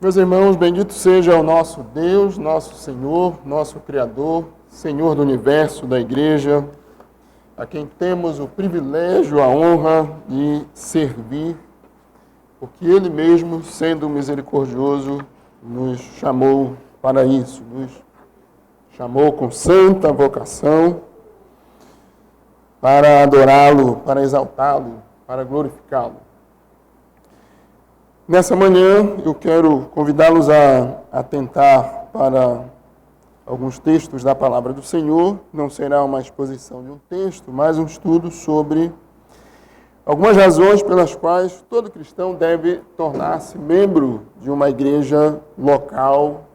Meus irmãos, bendito seja o nosso Deus, nosso Senhor, nosso Criador, Senhor do Universo, da Igreja, a quem temos o privilégio, a honra de servir, porque Ele mesmo, sendo misericordioso, nos chamou para isso, nos chamou com santa vocação para adorá-lo, para exaltá-lo, para glorificá-lo. Nessa manhã, eu quero convidá-los a atentar para alguns textos da Palavra do Senhor. Não será uma exposição de um texto, mas um estudo sobre algumas razões pelas quais todo cristão deve tornar-se membro de uma igreja local,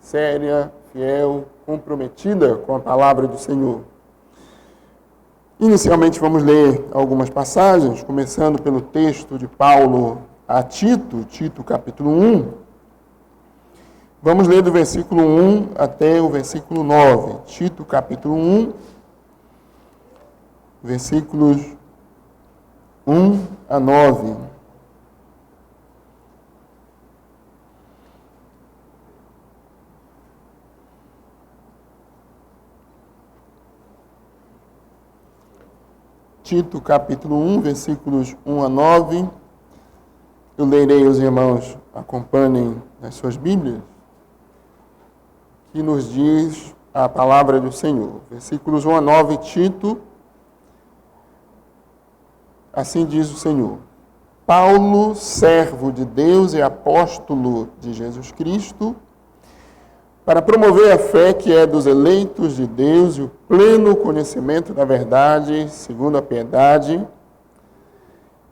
séria, fiel, comprometida com a Palavra do Senhor. Inicialmente, vamos ler algumas passagens, começando pelo texto de Paulo a Tito capítulo 1. Vamos ler do versículo 1 até o versículo 9. Tito capítulo 1, versículos 1 a 9. Tito capítulo 1, versículos 1 a 9. Eu lerei, os irmãos acompanhem nas suas Bíblias, que nos diz a palavra do Senhor. Versículos 1 a 9, Tito, assim diz o Senhor. Paulo, servo de Deus e apóstolo de Jesus Cristo, para promover a fé que é dos eleitos de Deus e o pleno conhecimento da verdade, segundo a piedade,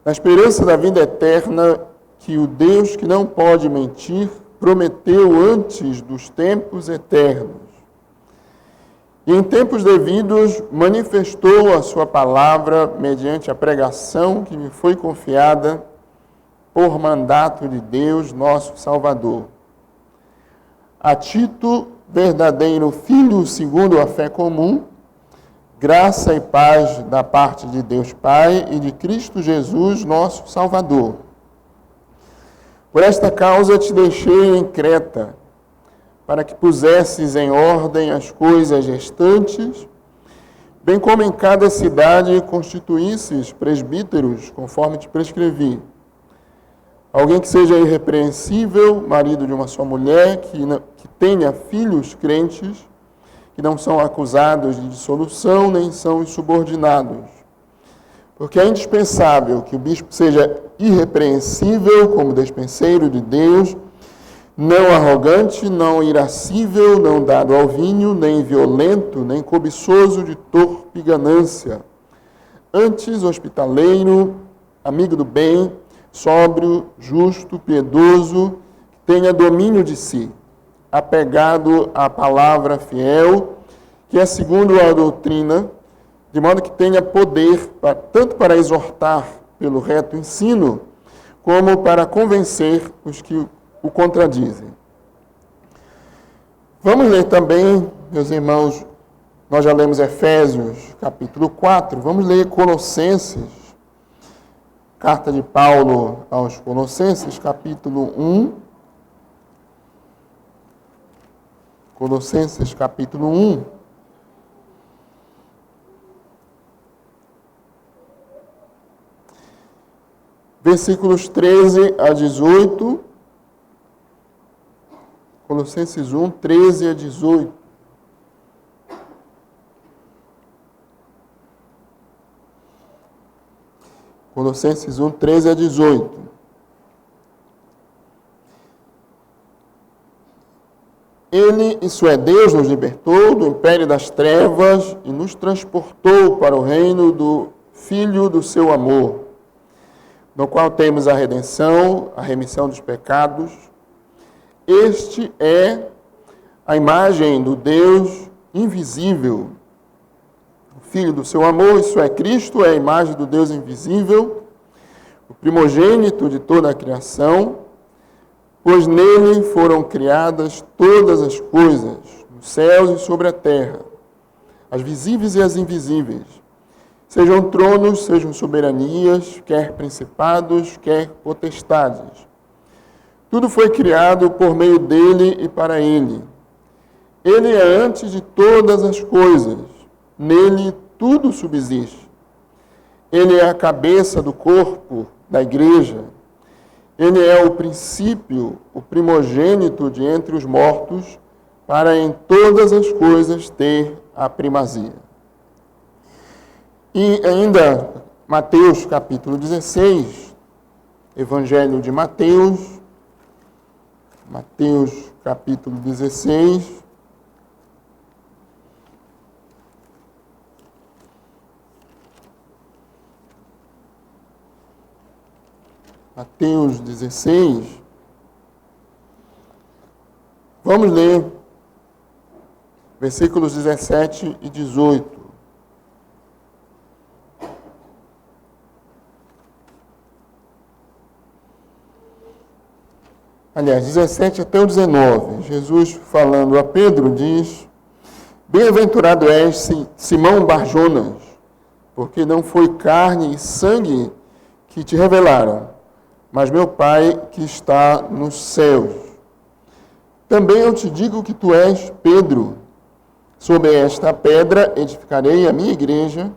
na esperança da vida eterna, que o Deus que não pode mentir prometeu antes dos tempos eternos. E em tempos devidos manifestou a sua palavra mediante a pregação que me foi confiada por mandato de Deus, nosso Salvador. A Tito, verdadeiro filho segundo a fé comum, graça e paz da parte de Deus Pai e de Cristo Jesus, nosso Salvador. Por esta causa te deixei em Creta, para que pusesses em ordem as coisas restantes, bem como em cada cidade constituísses presbíteros, conforme te prescrevi. Alguém que seja irrepreensível, marido de uma só mulher, que tenha filhos crentes, que não são acusados de dissolução, nem são insubordinados. Porque é indispensável que o bispo seja irrepreensível como despenseiro de Deus, não arrogante, não irascível, não dado ao vinho, nem violento, nem cobiçoso de torpe ganância. Antes, hospitaleiro, amigo do bem, sóbrio, justo, piedoso, que tenha domínio de si, apegado à palavra fiel, que é segundo a doutrina, de modo que tenha poder tanto para exortar pelo reto ensino, como para convencer os que o contradizem. Vamos ler também, meus irmãos, nós já lemos Efésios, capítulo 4, vamos ler Colossenses, carta de Paulo aos Colossenses, capítulo 1. Colossenses, capítulo 1. Versículos 13 a 18, Colossenses 1, 13 a 18. Colossenses 1, 13 a 18. Ele, isso é, Deus nos libertou do império das trevas e nos transportou para o reino do Filho do seu amor, no qual temos a redenção, a remissão dos pecados. Este é a imagem do Deus invisível, o Filho do seu amor, isso é, Cristo é a imagem do Deus invisível, o primogênito de toda a criação, pois nele foram criadas todas as coisas, nos céus e sobre a terra, as visíveis e as invisíveis, sejam tronos, sejam soberanias, quer principados, quer potestades. Tudo foi criado por meio dele e para ele. Ele é antes de todas as coisas. Nele tudo subsiste. Ele é a cabeça do corpo, da igreja. Ele é o princípio, o primogênito de entre os mortos, para em todas as coisas ter a primazia. E ainda, Mateus capítulo 16, Evangelho de Mateus, Mateus capítulo 16, Mateus 16, vamos ler versículos 17 e 18. Aliás, 17 até o 19. Jesus, falando a Pedro, diz: Bem-aventurado és, Simão Barjonas, porque não foi carne e sangue que te revelaram, mas meu Pai que está nos céus. Também eu te digo que tu és Pedro. Sobre esta pedra edificarei a minha igreja,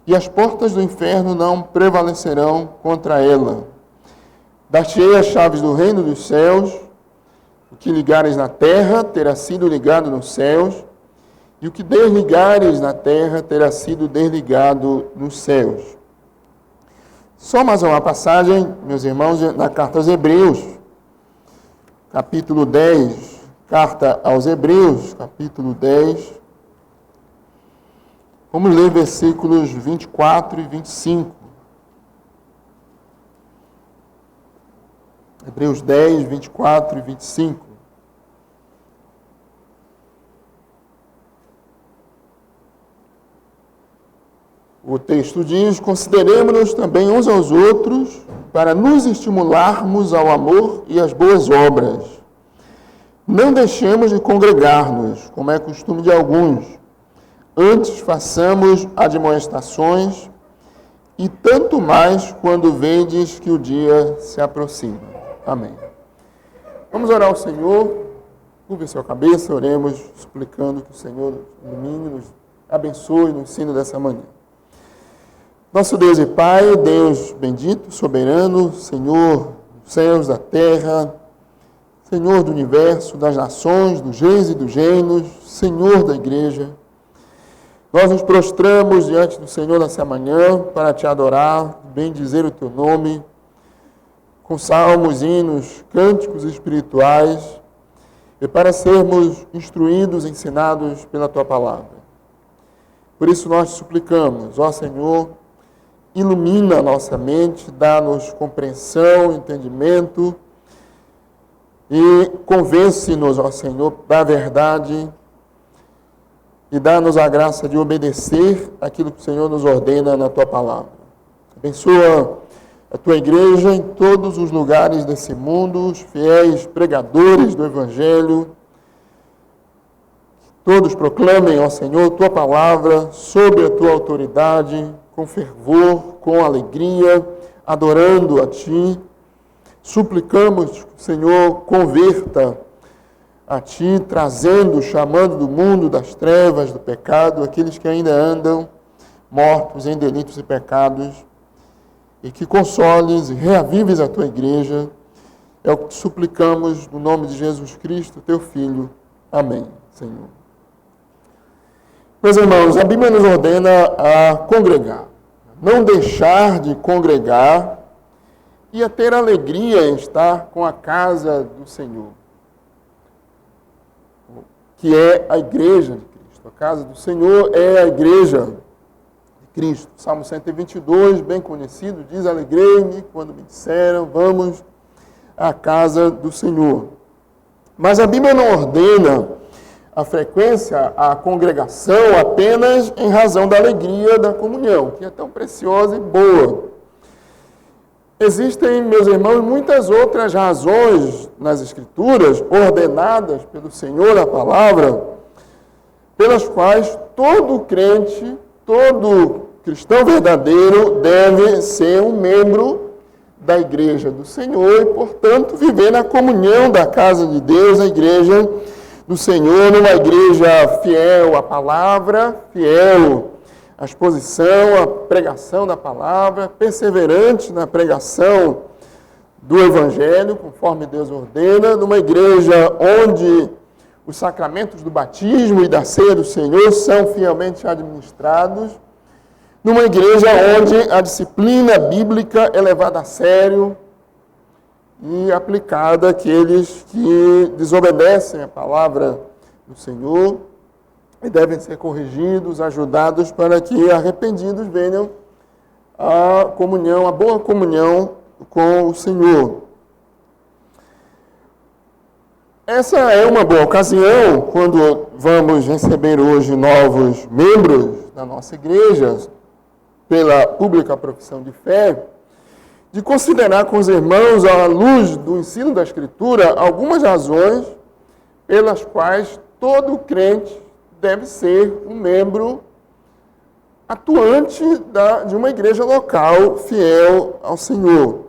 e as portas do inferno não prevalecerão contra ela. Dar-te-ei as chaves do reino dos céus. O que ligares na terra terá sido ligado nos céus, e o que desligares na terra terá sido desligado nos céus. Só mais uma passagem, meus irmãos, na carta aos Hebreus, capítulo 10, carta aos Hebreus, capítulo 10. Vamos ler versículos 24 e 25. Hebreus 10, 24 e 25. O texto diz: Consideremos-nos também uns aos outros para nos estimularmos ao amor e às boas obras. Não deixemos de congregar-nos, como é costume de alguns. Antes façamos admoestações, e tanto mais quando vedes que o dia se aproxima. Amém. Vamos orar ao Senhor. Curve sua cabeça, oremos, suplicando que o Senhor ilumine, nos abençoe no ensino dessa manhã. Nosso Deus e Pai, Deus bendito, soberano, Senhor dos céus, da terra, Senhor do universo, das nações, dos reis e dos reinos, Senhor da igreja, nós nos prostramos diante do Senhor nessa manhã para te adorar, bendizer o teu nome, com salmos, hinos, cânticos espirituais, e para sermos instruídos, ensinados pela tua palavra. Por isso nós te suplicamos, ó Senhor, ilumina a nossa mente, dá-nos compreensão, entendimento e convence-nos, ó Senhor, da verdade e dá-nos a graça de obedecer aquilo que o Senhor nos ordena na tua palavra. Abençoa a tua igreja em todos os lugares desse mundo, os fiéis pregadores do Evangelho. Todos proclamem, ó Senhor, tua palavra sob a tua autoridade, com fervor, com alegria, adorando a Ti. Suplicamos que o Senhor converta a Ti, trazendo, chamando do mundo das trevas, do pecado, aqueles que ainda andam mortos em delitos e pecados, e que consoles e reavives a Tua igreja. É o que te suplicamos no nome de Jesus Cristo, Teu Filho. Amém, Senhor. Meus irmãos, a Bíblia nos ordena a congregar, não deixar de congregar e a ter alegria em estar com a casa do Senhor, que é a igreja de Cristo. A casa do Senhor é a igreja de Cristo. Salmo 122, bem conhecido, diz: Alegrei-me quando me disseram, vamos à casa do Senhor. Mas a Bíblia não ordena a frequência, a congregação, apenas em razão da alegria da comunhão, que é tão preciosa e boa. Existem, meus irmãos, muitas outras razões nas Escrituras, ordenadas pelo Senhor na palavra, pelas quais todo crente, todo cristão verdadeiro deve ser um membro da igreja do Senhor e, portanto, viver na comunhão da casa de Deus, a igreja do Senhor, numa igreja fiel à palavra, fiel à exposição, à pregação da palavra, perseverante na pregação do Evangelho, conforme Deus ordena, numa igreja onde os sacramentos do batismo e da ceia do Senhor são fielmente administrados, numa igreja onde a disciplina bíblica é levada a sério e aplicada àqueles que desobedecem a palavra do Senhor e devem ser corrigidos, ajudados para que arrependidos venham à comunhão, à boa comunhão com o Senhor. Essa é uma boa ocasião, quando vamos receber hoje novos membros da nossa igreja, pela pública profissão de fé, de considerar com os irmãos, à luz do ensino da Escritura, algumas razões pelas quais todo crente deve ser um membro atuante de uma igreja local fiel ao Senhor.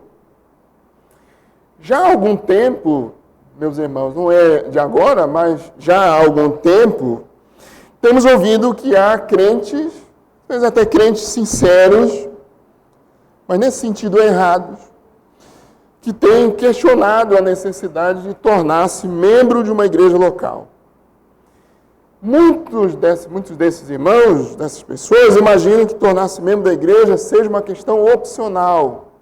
Já há algum tempo, meus irmãos, não é de agora, mas já há algum tempo, temos ouvido que há crentes, às vezes até crentes sinceros, mas nesse sentido errados, que têm questionado a necessidade de tornar-se membro de uma igreja local. Muitos desses irmãos, dessas pessoas, imaginam que tornar-se membro da igreja seja uma questão opcional,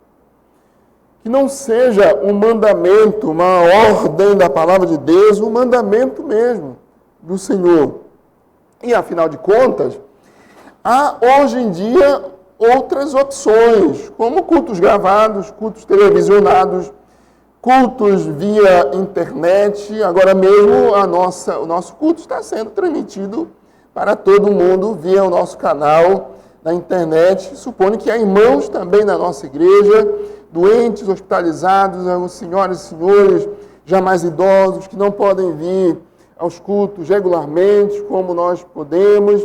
que não seja um mandamento, uma ordem da palavra de Deus, um mandamento mesmo do Senhor. E, afinal de contas, há hoje em dia outras opções, como cultos gravados, cultos televisionados, cultos via internet. Agora mesmo o nosso culto está sendo transmitido para todo mundo via o nosso canal na internet. Suponho que há irmãos também na nossa igreja, doentes, hospitalizados, algumas senhoras e senhores já mais idosos, que não podem vir aos cultos regularmente, como nós podemos,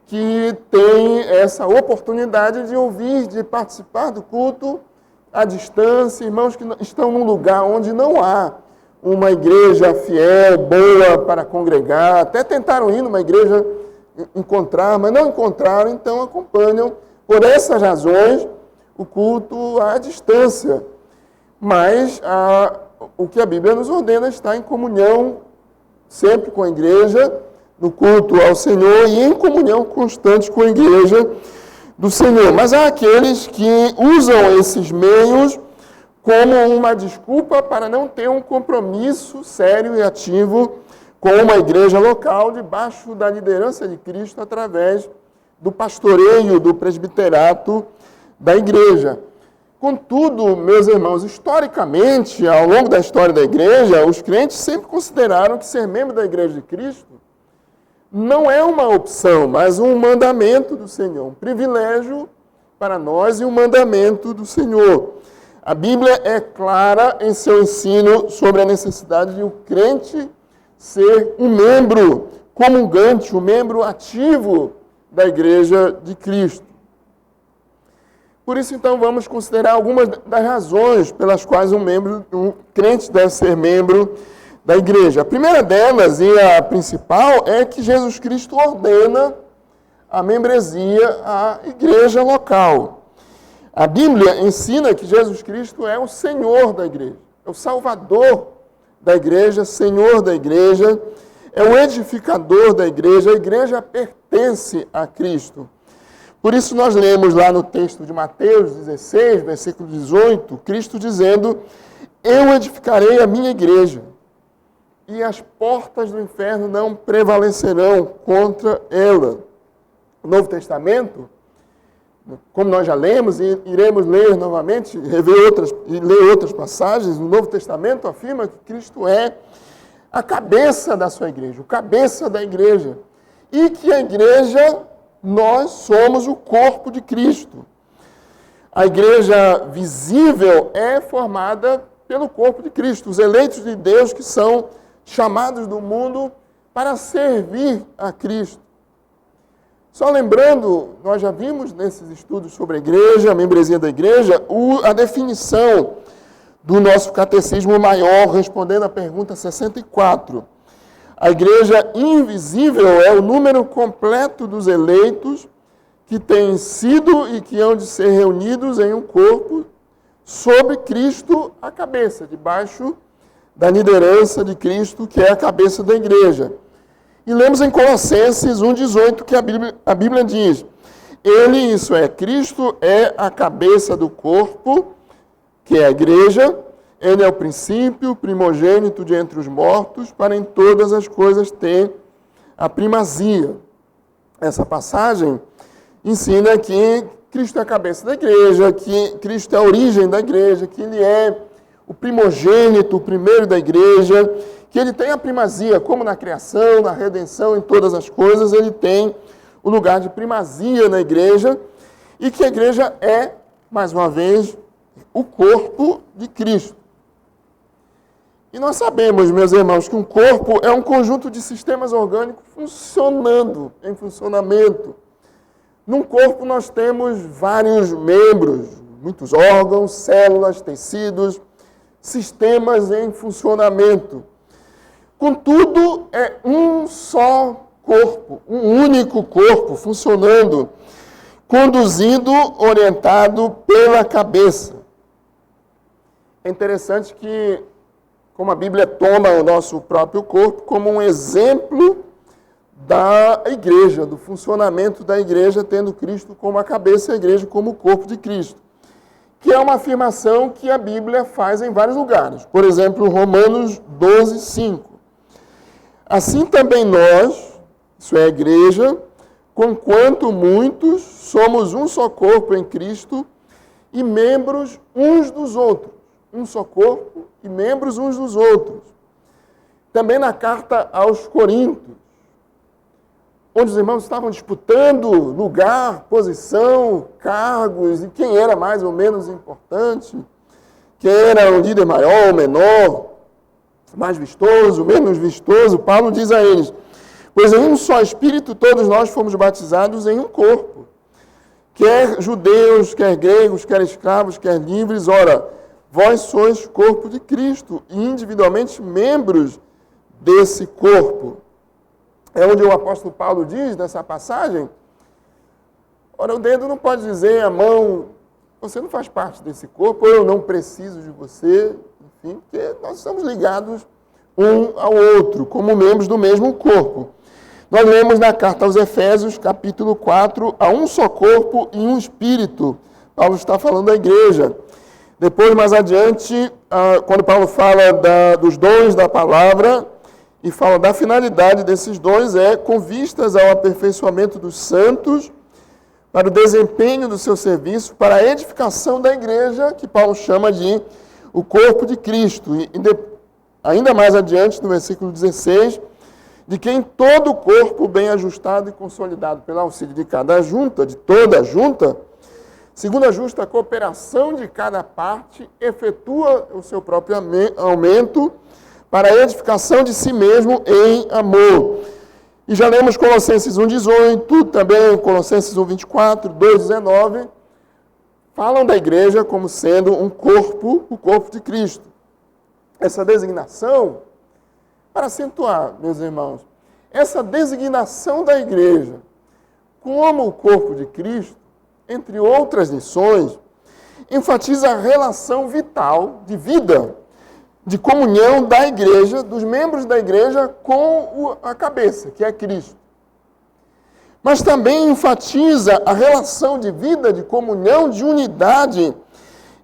que têm essa oportunidade de ouvir, de participar do culto à distância, irmãos que estão num lugar onde não há uma igreja fiel, boa para congregar, até tentaram ir numa igreja encontrar, mas não encontraram, então acompanham, por essas razões, o culto à distância. Mas o que a Bíblia nos ordena está em comunhão sempre com a igreja, no culto ao Senhor e em comunhão constante com a igreja do Senhor. Mas há aqueles que usam esses meios como uma desculpa para não ter um compromisso sério e ativo com uma igreja local, debaixo da liderança de Cristo, através do pastoreio, do presbiterato da igreja. Contudo, meus irmãos, historicamente, ao longo da história da igreja, os crentes sempre consideraram que ser membro da igreja de Cristo não é uma opção, mas um mandamento do Senhor, um privilégio para nós e um mandamento do Senhor. A Bíblia é clara em seu ensino sobre a necessidade de o crente ser um membro comungante, um membro ativo da igreja de Cristo. Por isso, então, vamos considerar algumas das razões pelas quais um crente deve ser membro da igreja. A primeira delas, e a principal, é que Jesus Cristo ordena a membresia à igreja local. A Bíblia ensina que Jesus Cristo é o Senhor da igreja, é o Salvador da igreja, Senhor da igreja, é o edificador da igreja, a igreja pertence a Cristo. Por isso nós lemos lá no texto de Mateus 16, versículo 18, Cristo dizendo: eu edificarei a minha igreja, e as portas do inferno não prevalecerão contra ela. No Novo Testamento, como nós já lemos, e iremos ler novamente, ler outras passagens, no Novo Testamento afirma que Cristo é a cabeça da sua igreja, o cabeça da igreja, e que a igreja, nós somos o corpo de Cristo. A igreja visível é formada pelo corpo de Cristo, os eleitos de Deus que são chamados do mundo para servir a Cristo. Só lembrando, nós já vimos nesses estudos sobre a igreja, a membresia da igreja, a definição do nosso catecismo maior, respondendo à pergunta 64. A igreja invisível é o número completo dos eleitos que têm sido e que hão de ser reunidos em um corpo sobre Cristo a cabeça, debaixo da liderança de Cristo, que é a cabeça da igreja. E lemos em Colossenses 1,18 que a Bíblia diz: Ele, isso é, Cristo é a cabeça do corpo, que é a igreja. Ele é o princípio, primogênito de entre os mortos, para em todas as coisas ter a primazia. Essa passagem ensina que Cristo é a cabeça da igreja, que Cristo é a origem da igreja, que Ele é o primogênito, o primeiro da igreja, que Ele tem a primazia, como na criação, na redenção, em todas as coisas, Ele tem o lugar de primazia na igreja, e que a igreja é, mais uma vez, o corpo de Cristo. E nós sabemos, meus irmãos, que um corpo é um conjunto de sistemas orgânicos funcionando, em funcionamento. Num corpo nós temos vários membros, muitos órgãos, células, tecidos, sistemas em funcionamento. Contudo, é um só corpo, um único corpo funcionando, conduzido, orientado pela cabeça. É interessante que, como a Bíblia toma o nosso próprio corpo como um exemplo da igreja, do funcionamento da igreja, tendo Cristo como a cabeça e a igreja como o corpo de Cristo, que é uma afirmação que a Bíblia faz em vários lugares. Por exemplo, Romanos 12, 5. Assim também nós, isso é a igreja, conquanto muitos, somos um só corpo em Cristo e membros uns dos outros. Um só corpo e membros uns dos outros. Também na carta aos Coríntios, onde os irmãos estavam disputando lugar, posição, cargos, e quem era mais ou menos importante, quem era o líder maior ou menor, mais vistoso, menos vistoso. Paulo diz a eles: pois em um só Espírito todos nós fomos batizados em um corpo, quer judeus, quer gregos, quer escravos, quer livres. Ora, vós sois corpo de Cristo e individualmente membros desse corpo. É onde o apóstolo Paulo diz nessa passagem: ora, o dedo não pode dizer à mão, você não faz parte desse corpo, eu não preciso de você, enfim, porque nós estamos ligados um ao outro, como membros do mesmo corpo. Nós lemos na carta aos Efésios, capítulo 4, há um só corpo e um espírito. Paulo está falando da igreja. Depois, mais adiante, quando Paulo fala dos dons da palavra e fala da finalidade desses dons, com vistas ao aperfeiçoamento dos santos, para o desempenho do seu serviço, para a edificação da igreja, que Paulo chama de o corpo de Cristo. E ainda mais adiante, no versículo 16, de que em todo o corpo, bem ajustado e consolidado pelo auxílio de cada junta, de toda a junta, segundo a justa cooperação de cada parte, efetua o seu próprio aumento para a edificação de si mesmo em amor. E já lemos Colossenses 1,18, também Colossenses 1,24, 2,19, falam da igreja como sendo um corpo, o corpo de Cristo. Essa designação, para acentuar, meus irmãos, essa designação da igreja como o corpo de Cristo, entre outras lições, enfatiza a relação vital, de vida, de comunhão da igreja, dos membros da igreja com a cabeça, que é Cristo. Mas também enfatiza a relação de vida, de comunhão, de unidade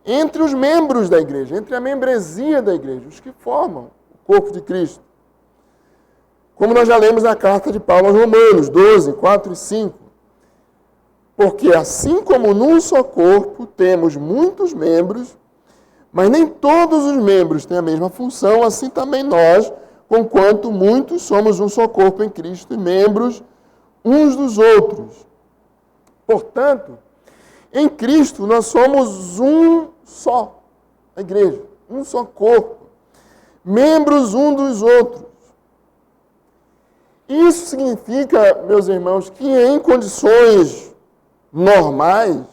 entre os membros da igreja, entre a membresia da igreja, os que formam o corpo de Cristo. Como nós já lemos na carta de Paulo aos Romanos 12, 4 e 5. Porque assim como num só corpo temos muitos membros, mas nem todos os membros têm a mesma função, assim também nós, conquanto muitos, somos um só corpo em Cristo e membros uns dos outros. Portanto, em Cristo nós somos um só, a igreja, um só corpo, membros um dos outros. E Isso significa, meus irmãos, que em condições normais,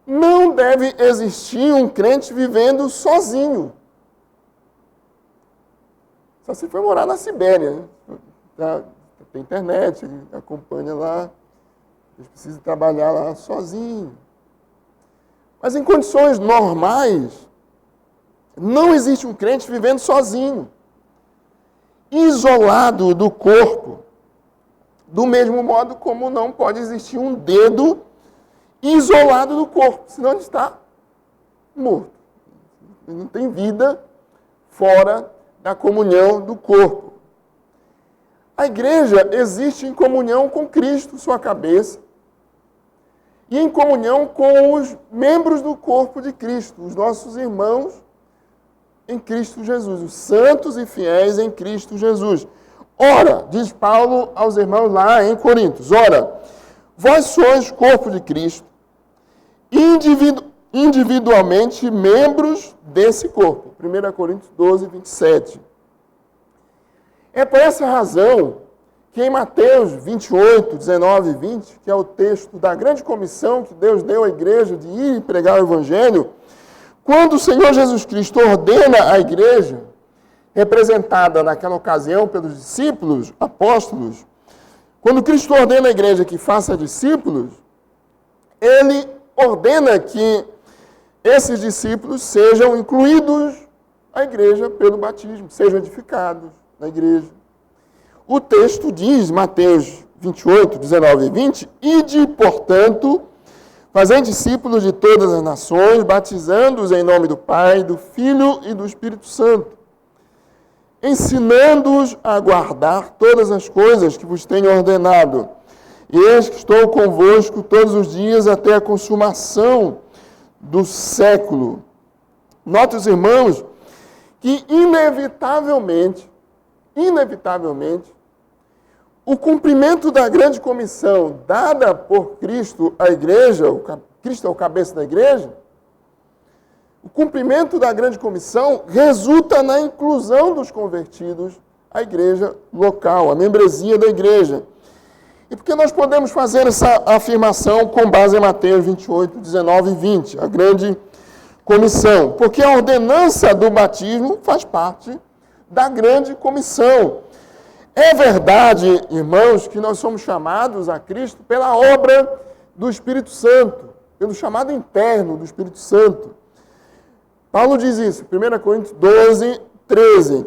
não deve existir um crente vivendo sozinho. Só se for morar na Sibéria, né? Tem internet, acompanha lá, eles precisam trabalhar lá sozinho. Mas em condições normais, não existe um crente vivendo sozinho, isolado do corpo, do mesmo modo como não pode existir um dedo isolado do corpo, senão ele está morto. Ele não tem vida fora da comunhão do corpo. A igreja existe em comunhão com Cristo, sua cabeça, e em comunhão com os membros do corpo de Cristo, os nossos irmãos em Cristo Jesus, os santos e fiéis em Cristo Jesus. Ora, diz Paulo aos irmãos lá em Coríntios, ora, vós sois corpo de Cristo, individualmente membros desse corpo. 1 Coríntios 12, 27. É por essa razão que em Mateus 28, 19 e 20, que é o texto da grande comissão que Deus deu à igreja de ir e pregar o evangelho, quando o Senhor Jesus Cristo ordena a igreja, representada naquela ocasião pelos discípulos, apóstolos, quando Cristo ordena a igreja que faça discípulos, ele ordena que esses discípulos sejam incluídos na igreja pelo batismo, sejam edificados na igreja. O texto diz, Mateus 28, 19 e 20, ide, portanto, fazem discípulos de todas as nações, batizando-os em nome do Pai, do Filho e do Espírito Santo, ensinando-os a guardar todas as coisas que vos tenho ordenado. E eis que estou convosco todos os dias até a consumação do século. Note, os irmãos, que inevitavelmente, o cumprimento da grande comissão dada por Cristo à igreja, Cristo é o cabeça da igreja, o cumprimento da grande comissão resulta na inclusão dos convertidos à igreja local, à membresia da igreja. E por que nós podemos fazer essa afirmação com base em Mateus 28, 19 e 20, a grande comissão? Porque a ordenança do batismo faz parte da grande comissão. É verdade, irmãos, que nós somos chamados a Cristo pela obra do Espírito Santo, pelo chamado interno do Espírito Santo. Paulo diz isso, 1 Coríntios 12, 13.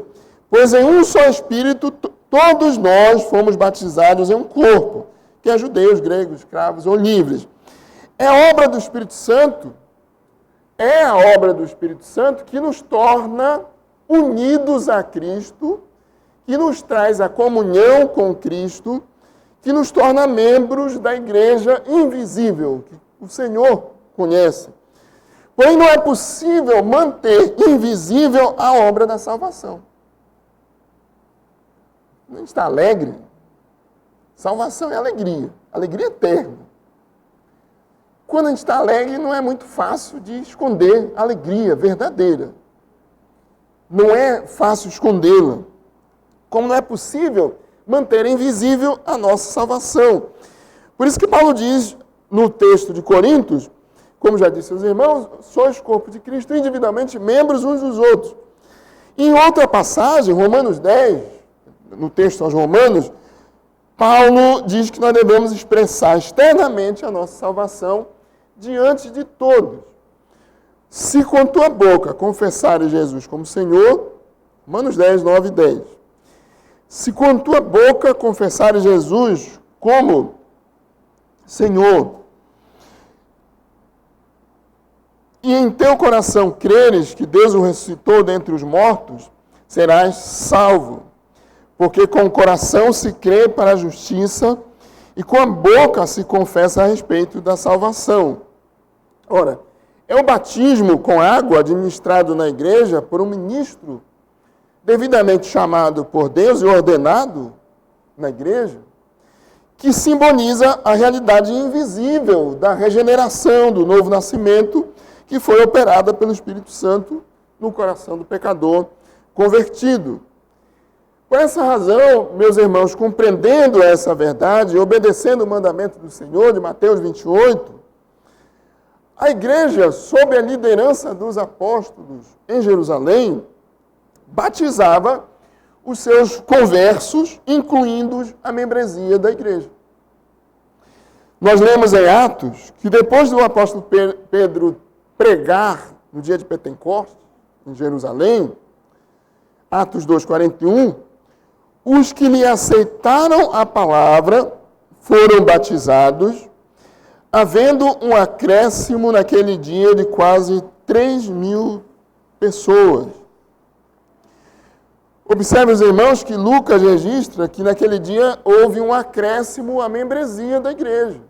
Pois em um só Espírito todos nós fomos batizados em um corpo, que é judeus, gregos, escravos ou livres. É a obra do Espírito Santo, que nos torna unidos a Cristo, que nos traz a comunhão com Cristo, que nos torna membros da igreja invisível, que o Senhor conhece. Porém, não é possível manter invisível a obra da salvação. A gente está alegre. Salvação é alegria eterna. Quando a gente está alegre, não é muito fácil de esconder a alegria verdadeira. Não é fácil escondê-la. Como não é possível manter invisível a nossa salvação. Por isso que Paulo diz no texto de Coríntios, como já disse aos irmãos, sois corpo de Cristo, individualmente membros uns dos outros. E em outra passagem, Romanos 10, no texto aos Romanos, Paulo diz que nós devemos expressar externamente a nossa salvação diante de todos. Se com tua boca confessares Jesus como Senhor, Romanos 10, 9 e 10. Se com tua boca confessares Jesus como Senhor, e em teu coração creres que Deus o ressuscitou dentre os mortos, serás salvo. Porque com o coração se crê para a justiça e com a boca se confessa a respeito da salvação. Ora, é o batismo com água administrado na igreja por um ministro devidamente chamado por Deus e ordenado na igreja, que simboliza a realidade invisível da regeneração, do novo nascimento, que foi operada pelo Espírito Santo no coração do pecador convertido. Por essa razão, meus irmãos, compreendendo essa verdade e obedecendo o mandamento do Senhor, de Mateus 28, a igreja, sob a liderança dos apóstolos em Jerusalém, batizava os seus conversos, incluindo a membresia da igreja. Nós lemos em Atos que depois do apóstolo Pedro pregar no dia de Pentecostes, em Jerusalém, Atos 2:41, os que lhe aceitaram a palavra foram batizados, havendo um acréscimo naquele dia de quase 3.000 pessoas. Observe, os irmãos, que Lucas registra que naquele dia houve um acréscimo à membresia da igreja.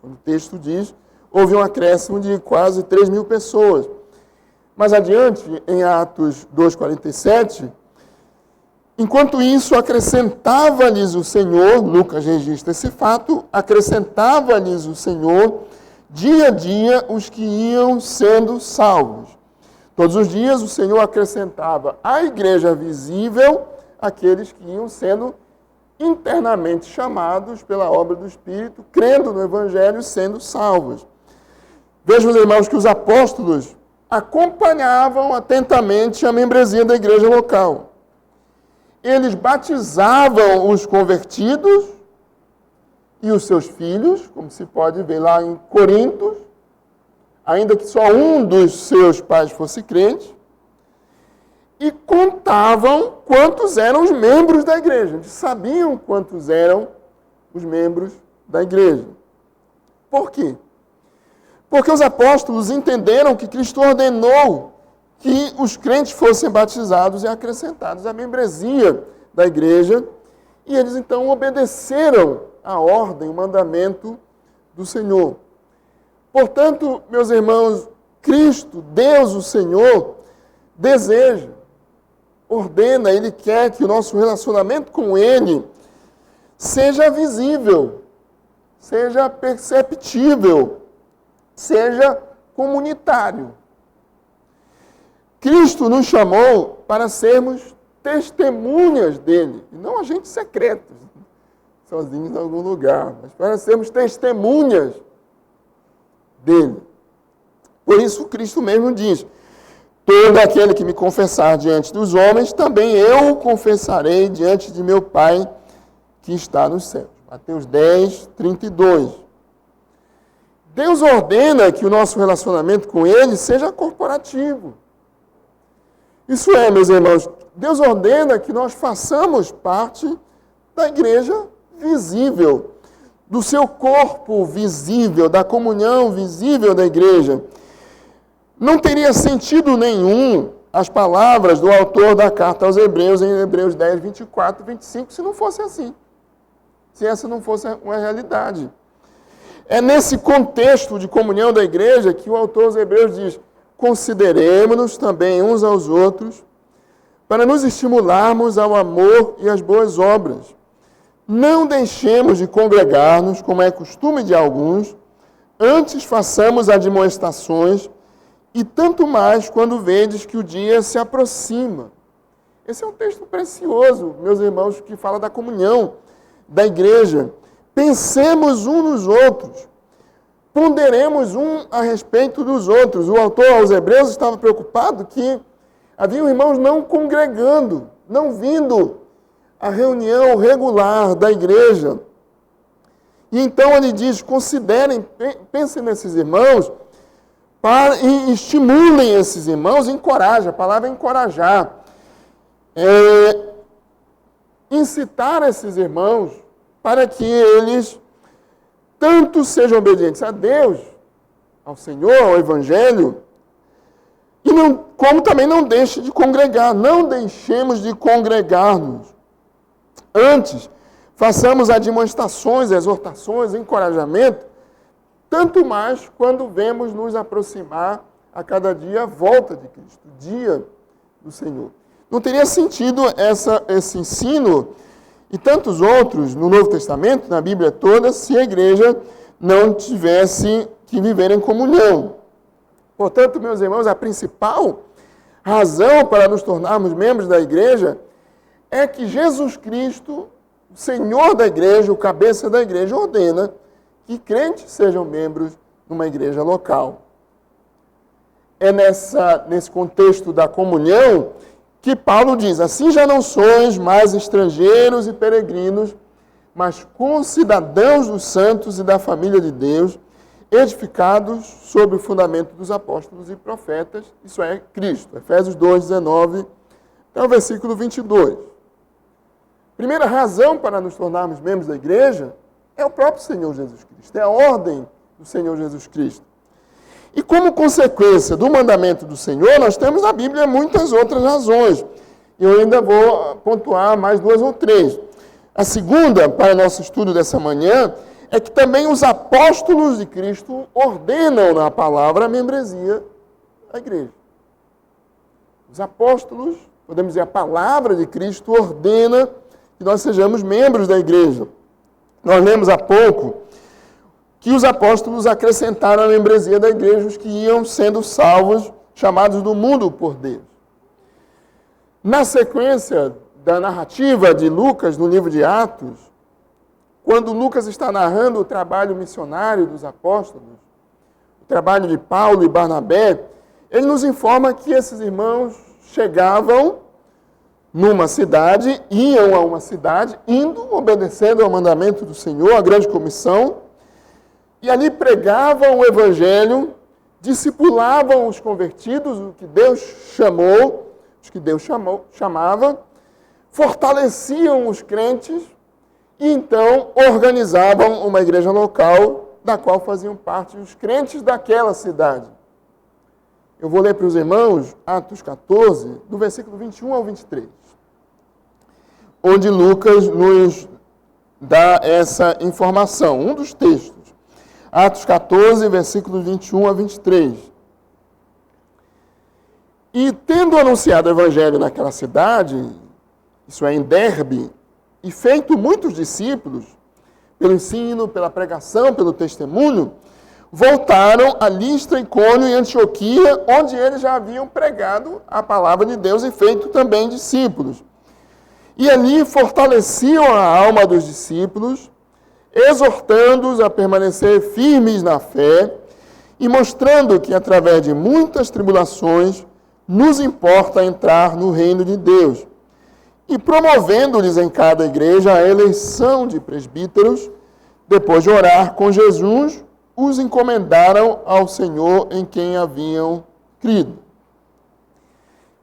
O texto diz, houve um acréscimo de quase 3.000 pessoas. Mais adiante, em Atos 2:47, enquanto isso, acrescentava-lhes o Senhor, Lucas registra esse fato, acrescentava-lhes o Senhor, dia a dia, os que iam sendo salvos. Todos os dias, o Senhor acrescentava à igreja visível aqueles que iam sendo internamente chamados pela obra do Espírito, crendo no Evangelho, sendo salvos. Vejam, irmãos, que os apóstolos acompanhavam atentamente a membresia da igreja local. Eles batizavam os convertidos e os seus filhos, como se pode ver lá em Coríntios, ainda que só um dos seus pais fosse crente, e contavam quantos eram os membros da igreja. Eles sabiam quantos eram os membros da igreja. Por quê? Porque os apóstolos entenderam que Cristo ordenou que os crentes fossem batizados e acrescentados à membresia da igreja, e eles então obedeceram a ordem, o mandamento do Senhor. Portanto, meus irmãos, Cristo, Deus, o Senhor, deseja, ordena, Ele quer que o nosso relacionamento com Ele seja visível, seja perceptível, seja comunitário. Cristo nos chamou para sermos testemunhas dele, e não agentes secretos, sozinhos em algum lugar, mas para sermos testemunhas dele. Por isso, Cristo mesmo diz, todo aquele que me confessar diante dos homens, também eu o confessarei diante de meu Pai que está nos céus. Mateus 10:32. Deus ordena que o nosso relacionamento com Ele seja corporativo. Isso é, meus irmãos, Deus ordena que nós façamos parte da igreja visível, do seu corpo visível, da comunhão visível da igreja. Não teria sentido nenhum as palavras do autor da carta aos Hebreus, em Hebreus 10, 24 e 25, se não fosse assim. Se essa não fosse uma realidade. É nesse contexto de comunhão da igreja que o autor aos Hebreus diz, consideremo-nos também uns aos outros, para nos estimularmos ao amor e às boas obras. Não deixemos de congregar-nos, como é costume de alguns, antes façamos admoestações, e tanto mais quando vedes que o dia se aproxima. Esse é um texto precioso, meus irmãos, que fala da comunhão da igreja. Pensemos uns nos outros, ponderemos um a respeito dos outros. O autor aos Hebreus estava preocupado que havia irmãos não congregando, não vindo à reunião regular da igreja. E então ele diz, considerem, pensem nesses irmãos, e estimulem esses irmãos, encorajem, a palavra é encorajar. Incitar esses irmãos para que eles tanto sejam obedientes a Deus, ao Senhor, ao Evangelho, e como também não deixem de congregar. Não deixemos de congregar-nos. Antes, façamos admoestações, exortações, encorajamento, tanto mais quando vemos nos aproximar a cada dia a volta de Cristo, o dia do Senhor. Não teria sentido esse ensino e tantos outros no Novo Testamento, na Bíblia toda, se a igreja não tivesse que viver em comunhão. Portanto, meus irmãos, a principal razão para nos tornarmos membros da igreja é que Jesus Cristo, o Senhor da igreja, o cabeça da igreja, ordena que crentes sejam membros de uma igreja local. É nesse contexto da comunhão que Paulo diz: assim já não sois mais estrangeiros e peregrinos, mas concidadãos dos santos e da família de Deus, edificados sobre o fundamento dos apóstolos e profetas, isso é, Cristo. Efésios 2, 19, até o versículo 22. Primeira razão para nos tornarmos membros da igreja é o próprio Senhor Jesus Cristo, é a ordem do Senhor Jesus Cristo. E como consequência do mandamento do Senhor, nós temos na Bíblia muitas outras razões. Eu ainda vou pontuar mais 2 ou 3. A segunda, para nosso estudo dessa manhã, é que também os apóstolos de Cristo ordenam na palavra a membresia da igreja. Os apóstolos, podemos dizer, a palavra de Cristo ordena que nós sejamos membros da igreja. Nós lemos há pouco que os apóstolos acrescentaram à membresia da igreja os que iam sendo salvos, chamados do mundo por Deus. Na sequência da narrativa de Lucas, no livro de Atos, quando Lucas está narrando o trabalho missionário dos apóstolos, o trabalho de Paulo e Barnabé, ele nos informa que esses irmãos chegavam numa cidade, iam a uma cidade, indo, obedecendo ao mandamento do Senhor, a grande comissão, e ali pregavam o evangelho, discipulavam os convertidos, o que Deus chamou, os que Deus chamava, fortaleciam os crentes e então organizavam uma igreja local da qual faziam parte os crentes daquela cidade. Eu vou ler para os irmãos Atos 14, do versículo 21 ao 23, onde Lucas nos dá essa informação, um dos textos. Atos 14, versículos 21 a 23. E tendo anunciado o evangelho naquela cidade, isso é, em Derbe, e feito muitos discípulos, pelo ensino, pela pregação, pelo testemunho, voltaram a Listra, Icônio e Antioquia, onde eles já haviam pregado a palavra de Deus e feito também discípulos. E ali fortaleciam a alma dos discípulos, exortando-os a permanecer firmes na fé e mostrando que, através de muitas tribulações, nos importa entrar no reino de Deus. E promovendo-lhes em cada igreja a eleição de presbíteros, depois de orar com Jesus, os encomendaram ao Senhor em quem haviam crido.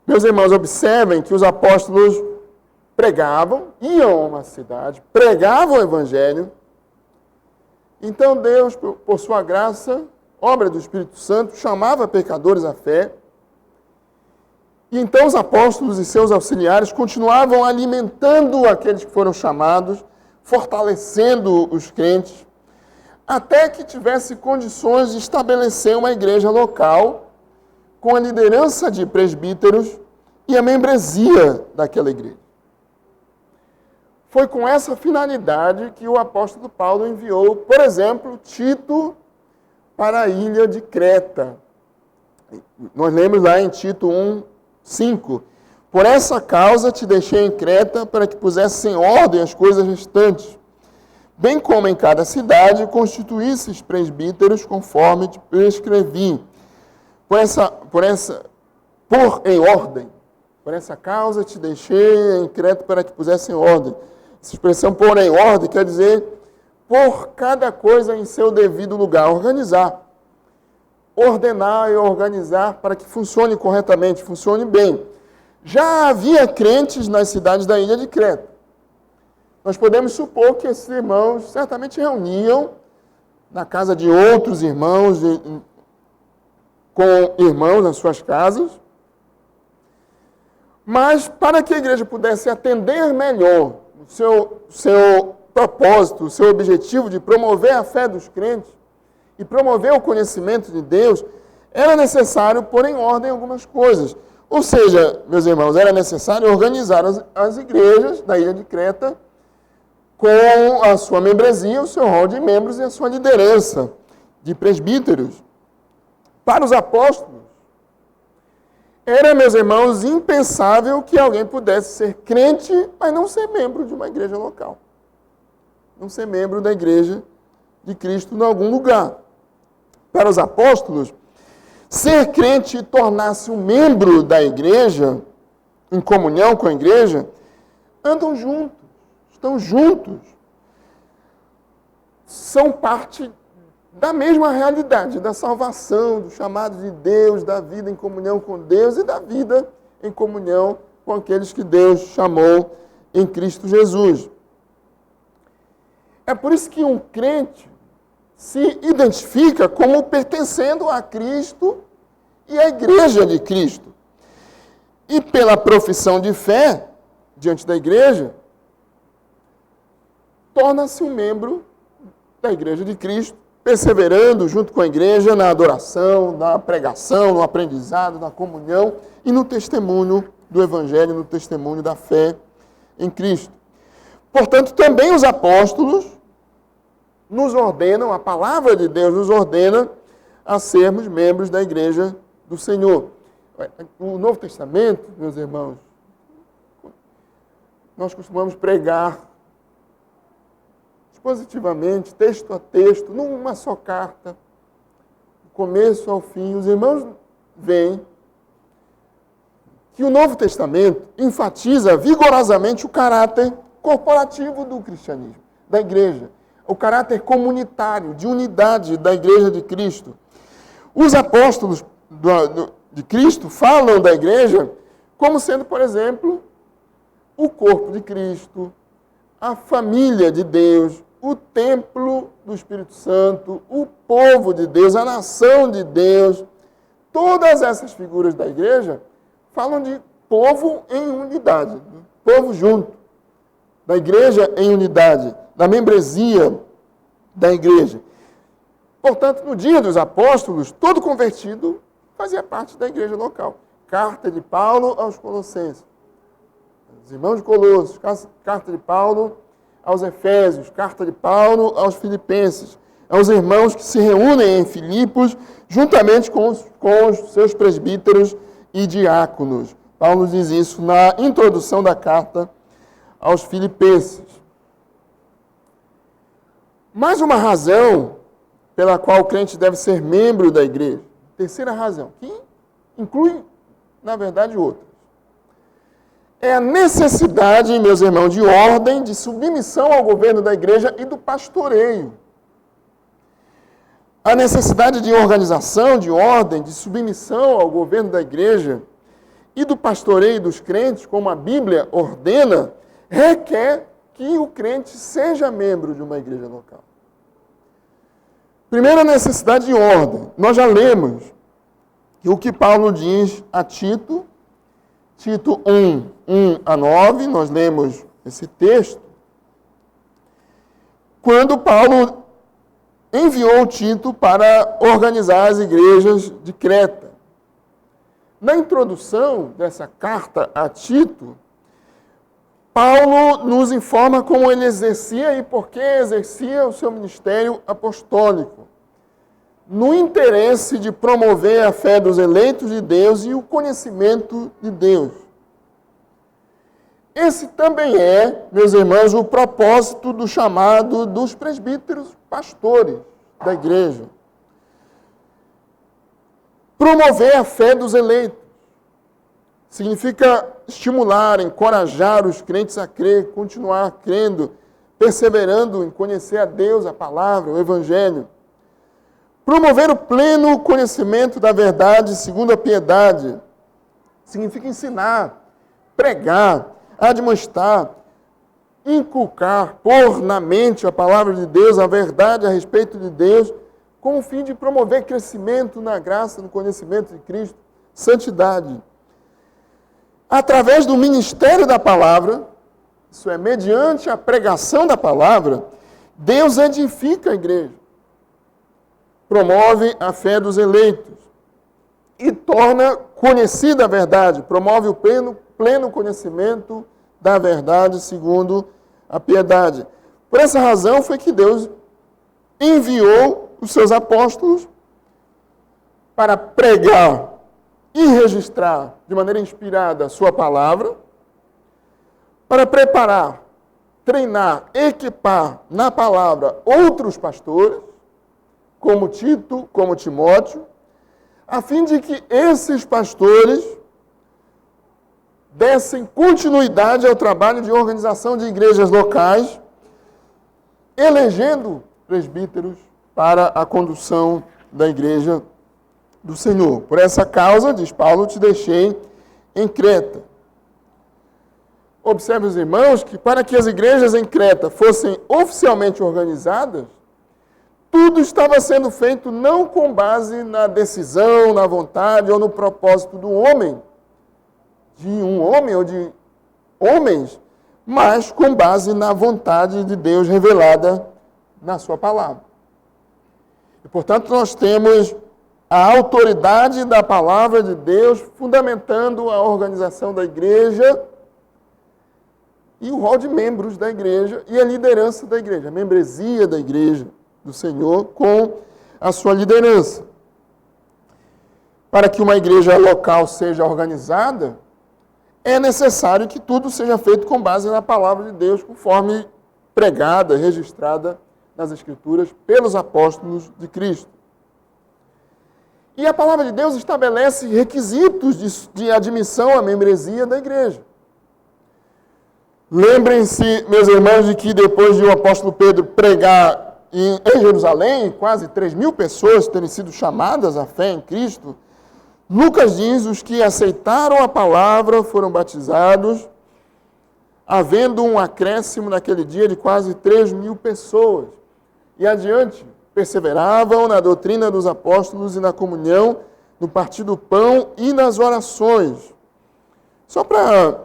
Meus irmãos, observem que os apóstolos pregavam, iam a uma cidade, pregavam o evangelho. Então Deus, por sua graça, obra do Espírito Santo, chamava pecadores à fé. E então os apóstolos e seus auxiliares continuavam alimentando aqueles que foram chamados, fortalecendo os crentes, até que tivesse condições de estabelecer uma igreja local com a liderança de presbíteros e a membresia daquela igreja. Foi com essa finalidade que o apóstolo Paulo enviou, por exemplo, Tito para a ilha de Creta. Nós lemos lá em Tito 1:5. Por essa causa te deixei em Creta para que pusesse em ordem as coisas restantes, bem como em cada cidade constituísses presbíteros conforme te prescrevi. Por essa causa te deixei em Creta para que pusesse em ordem. Essa expressão pôr em ordem quer dizer por cada coisa em seu devido lugar, organizar. Ordenar e organizar para que funcione corretamente, funcione bem. Já havia crentes nas cidades da ilha de Creta. Nós podemos supor que esses irmãos certamente reuniam na casa de outros irmãos, com irmãos nas suas casas. Mas para que a igreja pudesse atender melhor o seu propósito, o seu objetivo de promover a fé dos crentes e promover o conhecimento de Deus, era necessário pôr em ordem algumas coisas. Ou seja, meus irmãos, era necessário organizar as igrejas da ilha de Creta com a sua membresia, o seu rol de membros e a sua liderança de presbíteros. Para os apóstolos, Era, meus irmãos, impensável que alguém pudesse ser crente, mas não ser membro de uma igreja local. Não ser membro da igreja de Cristo em algum lugar. Para os apóstolos, ser crente e tornar-se um membro da igreja, em comunhão com a igreja, andam juntos, estão juntos. São parte da mesma realidade, da salvação, do chamado de Deus, da vida em comunhão com Deus e da vida em comunhão com aqueles que Deus chamou em Cristo Jesus. É por isso que um crente se identifica como pertencendo a Cristo e à igreja de Cristo. E pela profissão de fé diante da igreja, torna-se um membro da igreja de Cristo, perseverando junto com a igreja na adoração, na pregação, no aprendizado, na comunhão e no testemunho do Evangelho, no testemunho da fé em Cristo. Portanto, também os apóstolos nos ordenam, a palavra de Deus nos ordena a sermos membros da igreja do Senhor. O Novo Testamento, meus irmãos, nós costumamos pregar positivamente, texto a texto, numa só carta, do começo ao fim. Os irmãos veem que o Novo Testamento enfatiza vigorosamente o caráter corporativo do cristianismo, da igreja, o caráter comunitário, de unidade da igreja de Cristo. Os apóstolos de Cristo falam da igreja como sendo, por exemplo, o corpo de Cristo, a família de Deus, o templo do Espírito Santo, o povo de Deus, a nação de Deus. Todas essas figuras da igreja falam de povo em unidade, povo junto, da igreja em unidade, da membresia da igreja. Portanto, no dia dos apóstolos, todo convertido fazia parte da igreja local. Carta de Paulo aos Colossenses, os irmãos de Colossos, carta de Paulo aos Efésios, carta de Paulo aos Filipenses, aos irmãos que se reúnem em Filipos, juntamente com os seus presbíteros e diáconos. Paulo diz isso na introdução da carta aos Filipenses. Mais uma razão pela qual o crente deve ser membro da igreja. Terceira razão, que inclui, na verdade, outra. É a necessidade, meus irmãos, de ordem, de submissão ao governo da igreja e do pastoreio. A necessidade de organização, de ordem, de submissão ao governo da igreja e do pastoreio dos crentes, como a Bíblia ordena, requer que o crente seja membro de uma igreja local. Primeira necessidade de ordem. Nós já lemos o que Paulo diz a Tito, Tito 1:1-9, nós lemos esse texto, quando Paulo enviou Tito para organizar as igrejas de Creta. Na introdução dessa carta a Tito, Paulo nos informa como ele exercia e por que exercia o seu ministério apostólico, no interesse de promover a fé dos eleitos de Deus e o conhecimento de Deus. Esse também é, meus irmãos, o propósito do chamado dos presbíteros pastores da igreja. Promover a fé dos eleitos. Significa estimular, encorajar os crentes a crer, continuar crendo, perseverando em conhecer a Deus, a palavra, o Evangelho. Promover o pleno conhecimento da verdade segundo a piedade. Significa ensinar, pregar, admoestar, inculcar, pôr na mente a palavra de Deus, a verdade a respeito de Deus, com o fim de promover crescimento na graça, no conhecimento de Cristo, santidade. Através do ministério da palavra, isso é, mediante a pregação da palavra, Deus edifica a igreja, promove a fé dos eleitos e torna conhecida a verdade, promove o pleno conhecimento da verdade segundo a piedade. Por essa razão foi que Deus enviou os seus apóstolos para pregar e registrar de maneira inspirada a sua palavra, para preparar, treinar, equipar na palavra outros pastores, como Tito, como Timóteo, a fim de que esses pastores dessem continuidade ao trabalho de organização de igrejas locais, elegendo presbíteros para a condução da igreja do Senhor. Por essa causa, diz Paulo, te deixei em Creta. Observe, os irmãos, que para que as igrejas em Creta fossem oficialmente organizadas, tudo estava sendo feito não com base na decisão, na vontade ou no propósito do homem, de um homem ou de homens, mas com base na vontade de Deus revelada na sua palavra. E, portanto, nós temos a autoridade da palavra de Deus fundamentando a organização da igreja e o rol de membros da igreja e a liderança da igreja, a membresia da igreja do Senhor com a sua liderança. Para que uma igreja local seja organizada, é necessário que tudo seja feito com base na palavra de Deus, conforme pregada, registrada nas Escrituras pelos apóstolos de Cristo. E a palavra de Deus estabelece requisitos de admissão à membresia da igreja. Lembrem-se, meus irmãos, de que depois de o apóstolo Pedro pregar em Jerusalém, quase 3.000 pessoas terem sido chamadas à fé em Cristo, Lucas diz, os que aceitaram a palavra foram batizados, havendo um acréscimo naquele dia de quase 3.000 pessoas. E adiante, perseveravam na doutrina dos apóstolos e na comunhão, no partir do pão e nas orações. Só para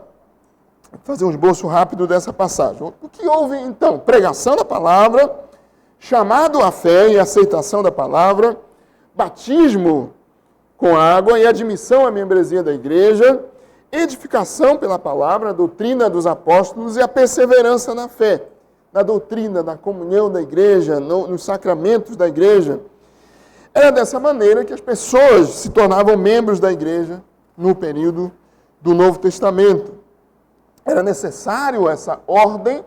fazer um esboço rápido dessa passagem. O que houve, então? Pregação da palavra, chamado à fé e aceitação da palavra, batismo com água e admissão à membresia da igreja, edificação pela palavra, a doutrina dos apóstolos e a perseverança na fé, na doutrina, na comunhão da igreja, nos sacramentos da igreja. Era dessa maneira que as pessoas se tornavam membros da igreja no período do Novo Testamento. Era necessário essa ordem,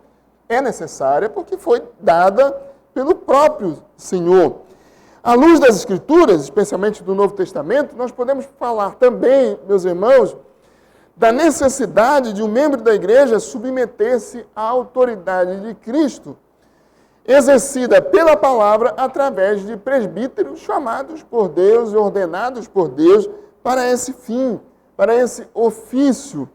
é necessária porque foi dada pelo próprio Senhor. À luz das Escrituras, especialmente do Novo Testamento, nós podemos falar também, meus irmãos, da necessidade de um membro da igreja submeter-se à autoridade de Cristo, exercida pela palavra através de presbíteros chamados por Deus e ordenados por Deus para esse fim, para esse ofício.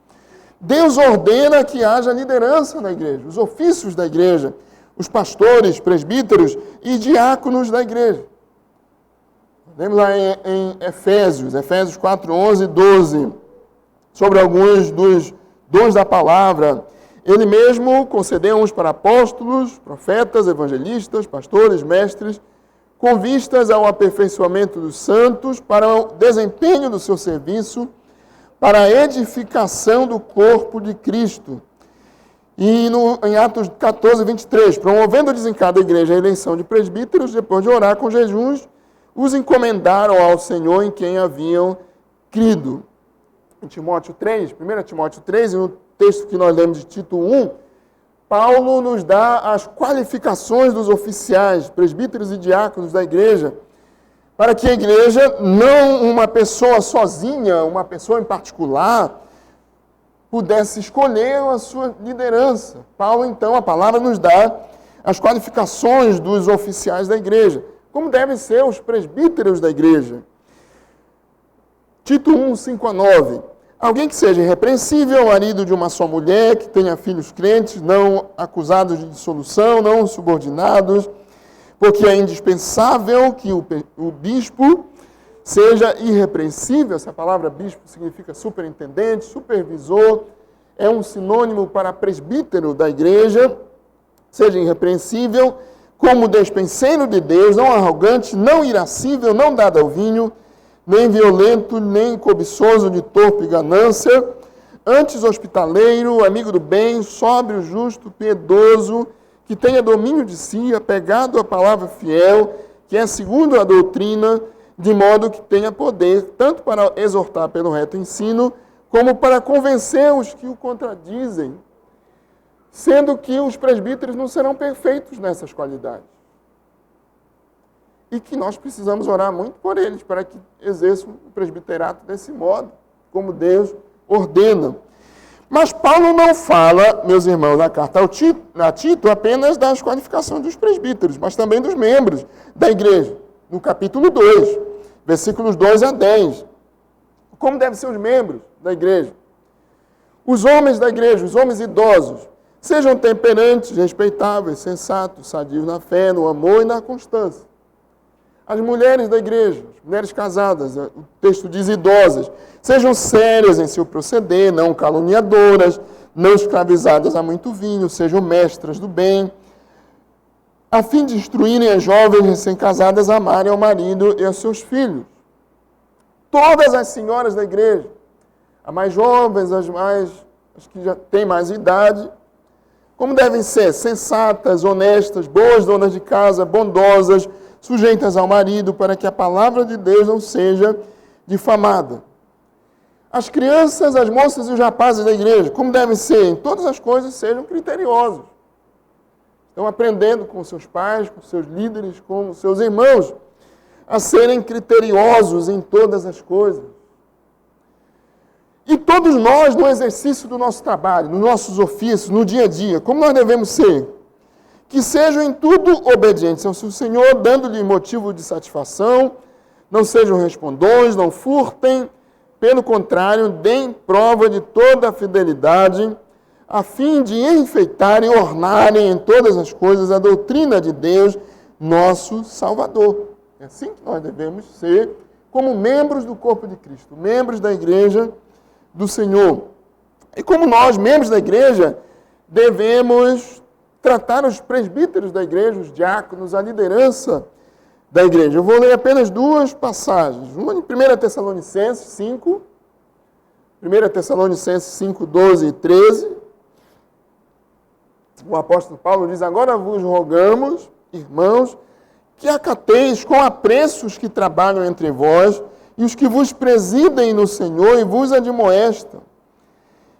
Deus ordena que haja liderança na igreja, os ofícios da igreja, os pastores, presbíteros e diáconos da igreja. Vemos lá em Efésios 4, 11 e 12, sobre alguns dos dons da palavra. Ele mesmo concedeu uns para apóstolos, profetas, evangelistas, pastores, mestres, com vistas ao aperfeiçoamento dos santos, para o desempenho do seu serviço, para a edificação do corpo de Cristo. E em Atos 14, 23, promovendo em cada igreja a eleição de presbíteros, depois de orar com jejuns, os encomendaram ao Senhor em quem haviam crido. Em Timóteo 3, 1 Timóteo 3, e no texto que nós lemos de Tito 1, Paulo nos dá as qualificações dos oficiais, presbíteros e diáconos da igreja, para que a igreja, não uma pessoa sozinha, uma pessoa em particular, pudesse escolher a sua liderança. Paulo, então, a palavra nos dá as qualificações dos oficiais da igreja, como devem ser os presbíteros da igreja. Tito 1, 5 a 9. Alguém que seja irrepreensível, marido de uma só mulher, que tenha filhos crentes, não acusados de dissolução, não subordinados, porque é indispensável que o bispo seja irrepreensível. Essa palavra bispo significa superintendente, supervisor, é um sinônimo para presbítero da igreja. Seja irrepreensível, como despenseiro de Deus, não arrogante, não irascível, não dado ao vinho, nem violento, nem cobiçoso de torpe ganância, antes hospitaleiro, amigo do bem, sóbrio, justo, piedoso, que tenha domínio de si, apegado à palavra fiel, que é segundo a doutrina, de modo que tenha poder tanto para exortar pelo reto ensino, como para convencer os que o contradizem, sendo que os presbíteros não serão perfeitos nessas qualidades. E que nós precisamos orar muito por eles, para que exerçam o presbiterato desse modo, como Deus ordena. Mas Paulo não fala, meus irmãos, na carta a Tito, apenas das qualificações dos presbíteros, mas também dos membros da igreja. No capítulo 2, versículos 2 a 10. Como devem ser os membros da igreja? Os homens da igreja, os homens idosos, sejam temperantes, respeitáveis, sensatos, sadios na fé, no amor e na constância. As mulheres da igreja, as mulheres casadas, o texto diz idosas, sejam sérias em seu proceder, não caluniadoras, não escravizadas a muito vinho, sejam mestras do bem, a fim de instruírem as jovens recém-casadas a amarem ao marido e aos seus filhos. Todas as senhoras da igreja, as mais jovens, as que já têm mais idade, como devem ser? Sensatas, honestas, boas donas de casa, bondosas, sujeitas ao marido, para que a palavra de Deus não seja difamada. As crianças, as moças e os rapazes da igreja, como devem ser? Em todas as coisas sejam criteriosos. Estão aprendendo com seus pais, com seus líderes, com seus irmãos, a serem criteriosos em todas as coisas. E todos nós, no exercício do nosso trabalho, nos nossos ofícios, no dia a dia, como nós devemos ser? Que sejam em tudo obedientes ao seu Senhor, dando-lhe motivo de satisfação, não sejam respondões, não furtem, pelo contrário, deem prova de toda a fidelidade, a fim de enfeitarem e ornarem em todas as coisas a doutrina de Deus, nosso Salvador. É assim que nós devemos ser, como membros do corpo de Cristo, membros da igreja do Senhor. E como nós, membros da igreja, devemos tratar os presbíteros da igreja, os diáconos, a liderança da igreja. Eu vou ler apenas duas passagens. Uma em 1 Tessalonicenses 5, 1 Tessalonicenses 5, 12 e 13. O apóstolo Paulo diz: agora vos rogamos, irmãos, que acateis com apreço os que trabalham entre vós e os que vos presidem no Senhor e vos admoestam,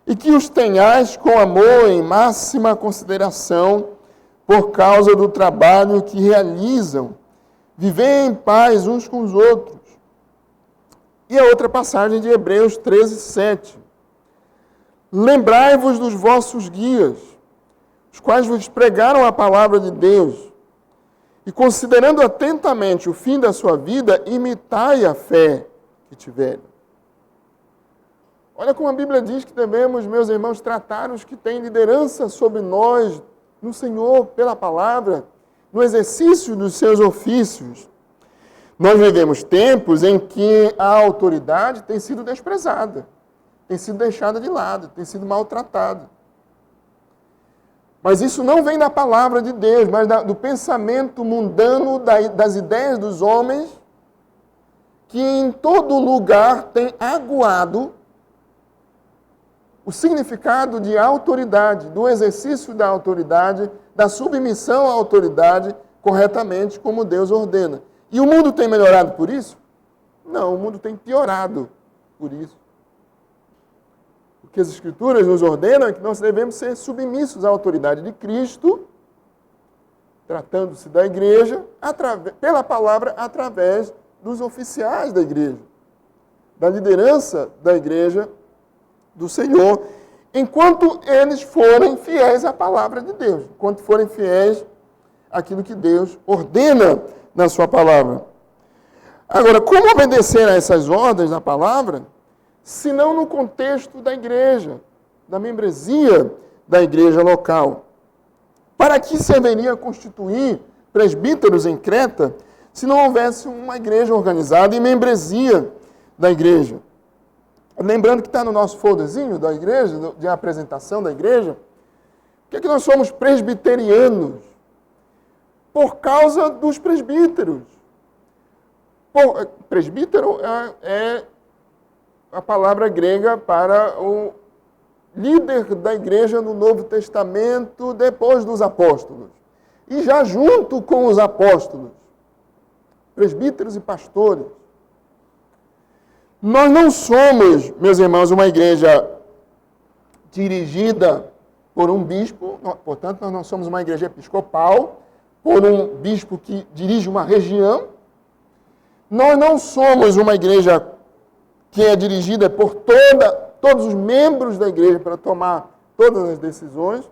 e que os tenhais com amor em máxima consideração por causa do trabalho que realizam. Vivei em paz uns com os outros. E a outra passagem de Hebreus 13, 7. Lembrai-vos dos vossos guias, os quais vos pregaram a palavra de Deus, e considerando atentamente o fim da sua vida, imitai a fé que tiverem. Olha como a Bíblia diz que devemos, meus irmãos, tratar os que têm liderança sobre nós, no Senhor, pela palavra, no exercício dos seus ofícios. Nós vivemos tempos em que a autoridade tem sido desprezada, tem sido deixada de lado, tem sido maltratada. Mas isso não vem da palavra de Deus, mas do pensamento mundano, das ideias dos homens, que em todo lugar tem aguado o significado de autoridade, do exercício da autoridade, da submissão à autoridade corretamente, como Deus ordena. E o mundo tem melhorado por isso? Não, o mundo tem piorado por isso. O que as Escrituras nos ordenam é que nós devemos ser submissos à autoridade de Cristo, tratando-se da igreja, pela palavra, através dos oficiais da igreja, da liderança da igreja do Senhor, enquanto eles forem fiéis à palavra de Deus, enquanto forem fiéis àquilo que Deus ordena na sua palavra. Agora, como obedecer a essas ordens da palavra, se não no contexto da igreja, da membresia da igreja local? Para que serviria constituir presbíteros em Creta se não houvesse uma igreja organizada e membresia da igreja? Lembrando que está no nosso folderzinho da igreja, de apresentação da igreja, que nós somos presbiterianos por causa dos presbíteros. Presbítero é a palavra grega para o líder da igreja no Novo Testamento, depois dos apóstolos. E já junto com os apóstolos, presbíteros e pastores. Nós não somos, meus irmãos, uma igreja dirigida por um bispo, portanto, nós não somos uma igreja episcopal, por um bispo que dirige uma região. Nós não somos uma igreja que é dirigida por todos os membros da igreja para tomar todas as decisões.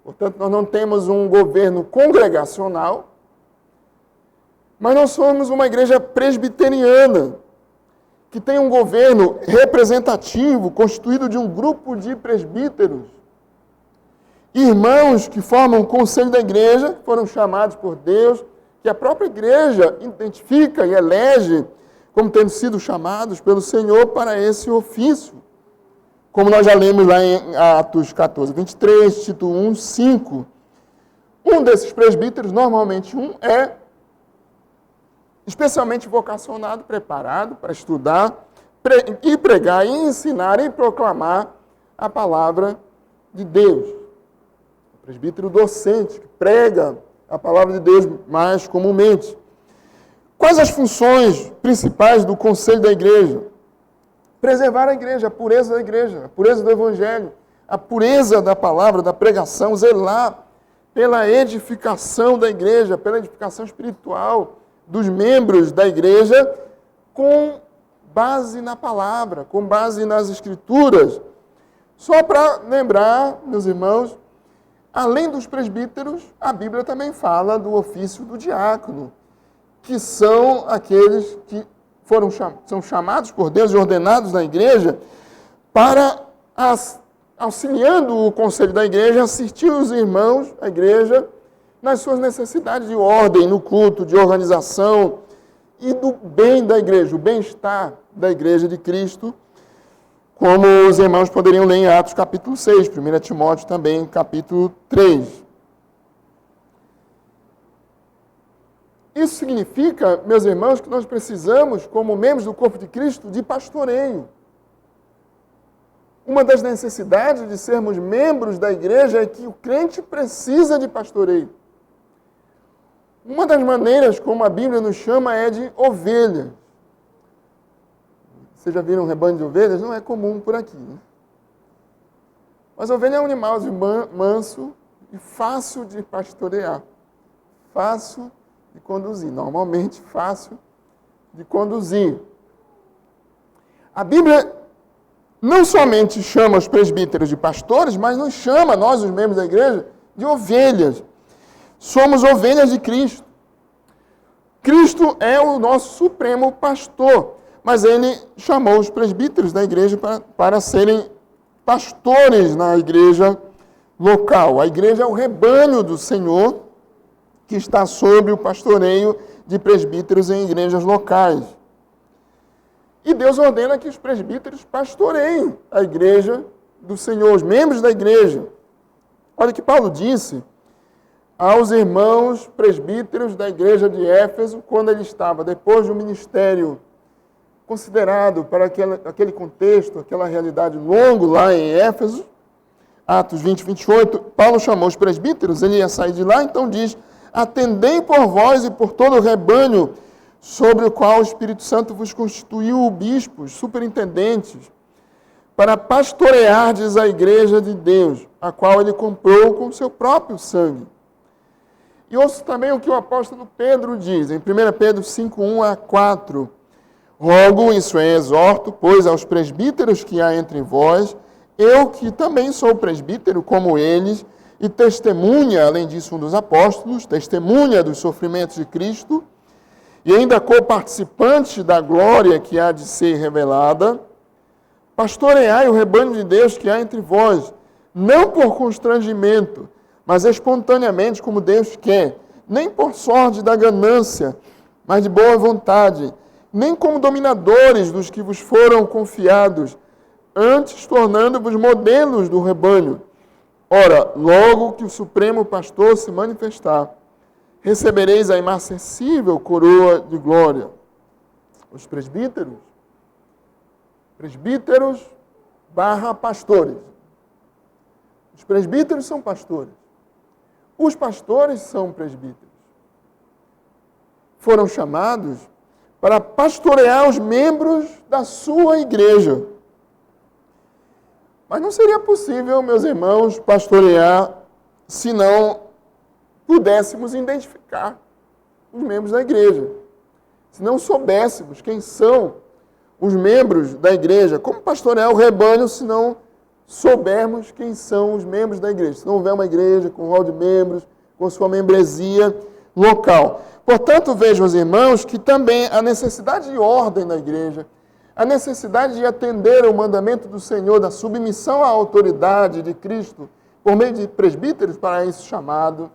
Portanto, nós não temos um governo congregacional, mas nós somos uma igreja presbiteriana, que tem um governo representativo, constituído de um grupo de presbíteros, irmãos que formam o conselho da igreja, foram chamados por Deus, que a própria igreja identifica e elege como tendo sido chamados pelo Senhor para esse ofício. Como nós já lemos lá em Atos 14, 23, Tito 1, 5. Um desses presbíteros, normalmente é especialmente vocacionado, preparado para estudar, e pregar, e ensinar, e proclamar a palavra de Deus. O presbítero docente, que prega a palavra de Deus mais comumente. Quais as funções principais do conselho da igreja? Preservar a igreja, a pureza da igreja, a pureza do evangelho, a pureza da palavra, da pregação, zelar pela edificação da igreja, pela edificação espiritual dos membros da igreja, com base na palavra, com base nas escrituras. Só para lembrar, meus irmãos, além dos presbíteros, a Bíblia também fala do ofício do diácono, que são aqueles que são chamados por Deus e ordenados na igreja para, auxiliando o conselho da igreja, assistir os irmãos, a igreja, nas suas necessidades de ordem, no culto, de organização e do bem da igreja, o bem-estar da igreja de Cristo, como os irmãos poderiam ler em Atos capítulo 6, 1 Timóteo também, capítulo 3. Isso significa, meus irmãos, que nós precisamos, como membros do corpo de Cristo, de pastoreio. Uma das necessidades de sermos membros da igreja é que o crente precisa de pastoreio. Uma das maneiras como a Bíblia nos chama é de ovelhas. Vocês já viram um rebanho de ovelhas? Não é comum por aqui, né? Mas a ovelha é um animal manso e fácil de pastorear. Fácil de conduzir. Normalmente fácil de conduzir. A Bíblia não somente chama os presbíteros de pastores, mas nos chama, nós, os membros da igreja, de ovelhas. Somos ovelhas de Cristo. Cristo é o nosso supremo pastor, mas ele chamou os presbíteros da igreja para serem pastores na igreja local. A igreja é o rebanho do Senhor, que está sob o pastoreio de presbíteros em igrejas locais. E Deus ordena que os presbíteros pastoreiem a igreja do Senhor, os membros da igreja. Olha o que Paulo disse aos irmãos presbíteros da igreja de Éfeso, quando ele estava, depois do ministério considerado para aquele contexto, aquela realidade longo lá em Éfeso, Atos 20, 28, Paulo chamou os presbíteros, ele ia sair de lá, então diz: atendei por vós e por todo o rebanho, sobre o qual o Espírito Santo vos constituiu bispos, superintendentes, para pastoreardes a igreja de Deus, a qual ele comprou com seu próprio sangue. E ouço também o que o apóstolo Pedro diz, em 1 Pedro 5, 1 a 4. Rogo, isso é, exorto, pois aos presbíteros que há entre vós, eu que também sou presbítero como eles, e testemunha, além disso, um dos apóstolos, testemunha dos sofrimentos de Cristo, e ainda co-participante da glória que há de ser revelada, pastoreai o rebanho de Deus que há entre vós, não por constrangimento, mas espontaneamente como Deus quer, nem por sorte da ganância, mas de boa vontade, nem como dominadores dos que vos foram confiados, antes tornando-vos modelos do rebanho. Ora, logo que o Supremo Pastor se manifestar, recebereis a imarcessível coroa de glória. Os presbíteros / pastores. Os presbíteros são pastores. Os pastores são presbíteros. Foram chamados para pastorear os membros da sua igreja. Mas não seria possível, meus irmãos, pastorear se não pudéssemos identificar os membros da igreja. Se não soubéssemos quem são os membros da igreja. Como pastorear o rebanho se não soubermos quem são os membros da igreja? Se não houver uma igreja com rol de membros, com sua membresia local. Portanto, vejam os irmãos que também a necessidade de ordem na igreja, a necessidade de atender ao mandamento do Senhor, da submissão à autoridade de Cristo, por meio de presbíteros para isso chamado,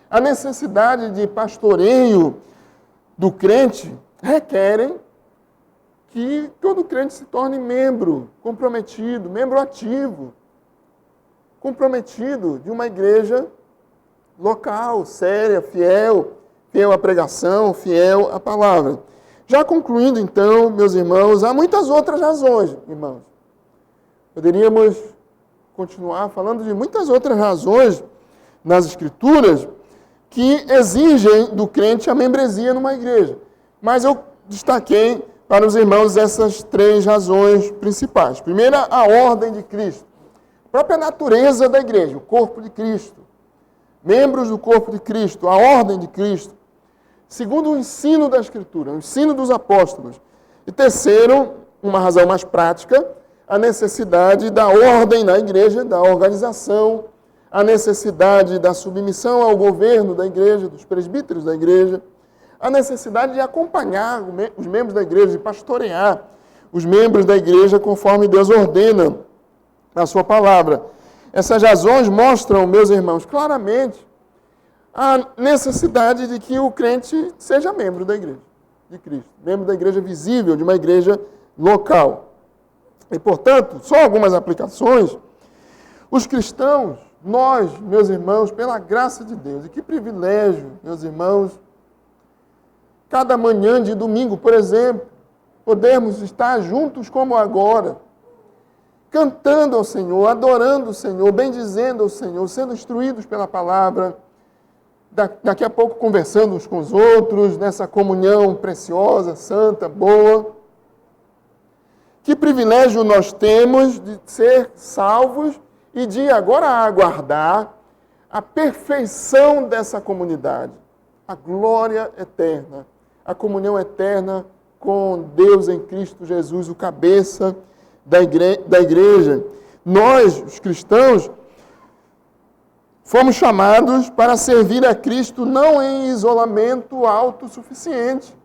a necessidade de pastoreio do crente, requerem que todo crente se torne membro comprometido, membro ativo, comprometido de uma igreja local, séria, fiel à pregação, fiel à palavra. Já concluindo, então, meus irmãos, há muitas outras razões, irmãos. Poderíamos continuar falando de muitas outras razões nas Escrituras que exigem do crente a membresia numa igreja. Mas eu destaquei para os irmãos essas 3 razões principais. Primeira, a ordem de Cristo. A própria natureza da igreja, o corpo de Cristo. Membros do corpo de Cristo, a ordem de Cristo. Segundo, o ensino da Escritura, o ensino dos apóstolos. E terceiro, uma razão mais prática, a necessidade da ordem na igreja, da organização, a necessidade da submissão ao governo da igreja, dos presbíteros da igreja, a necessidade de acompanhar os membros da igreja, de pastorear os membros da igreja conforme Deus ordena na sua palavra. Essas razões mostram, meus irmãos, claramente a necessidade de que o crente seja membro da igreja de Cristo, membro da igreja visível, de uma igreja local. E, portanto, só algumas aplicações. Os cristãos, nós, meus irmãos, pela graça de Deus, e que privilégio, meus irmãos, cada manhã de domingo, por exemplo, podermos estar juntos como agora, cantando ao Senhor, adorando o Senhor, bendizendo ao Senhor, sendo instruídos pela palavra, daqui a pouco conversando uns com os outros, nessa comunhão preciosa, santa, boa. Que privilégio nós temos de ser salvos e de agora aguardar a perfeição dessa comunidade, a glória eterna, a comunhão eterna com Deus em Cristo Jesus, o cabeça da igreja. Nós, os cristãos, fomos chamados para servir a Cristo não em isolamento autossuficiente,